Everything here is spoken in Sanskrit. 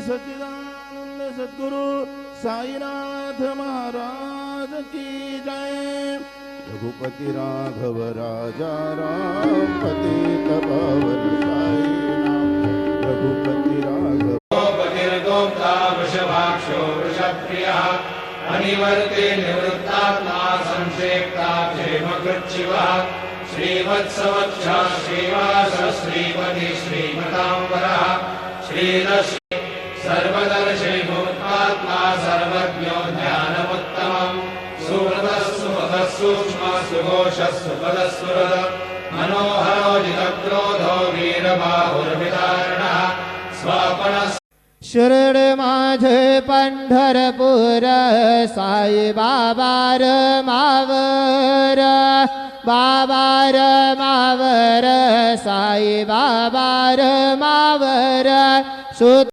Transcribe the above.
सच्चिदानंद सद्गुरु साईनाथ महाराज की जय। रघुपति राघव राजा राम पतित पावन साई नाम। रघुपति राघव गोपतिर्गोप्ता वृषभाक्षो वृषप्रियः अनिवर्ते निवृत्तात्मा संक्षेप्ता क्षेमकृच्छिवः श्रीवत्सवच्छ श्रीवास श्रीपति श्रीमताम्बरः श्रीदर्शि सर्वदर्शि भूतात्मा सर्वज्ञो ज्ञानमुत्तमम् सुहृदः सुमतः सूक्ष्मः सुघोषः सुपदस्फुरद मनोहरो जितक्रोधो वीरबाहुर्विदारणः स्वापनः शिरड माझे पंढरपूर साई बाबार मावर बाबार मावर साई बाबार मावर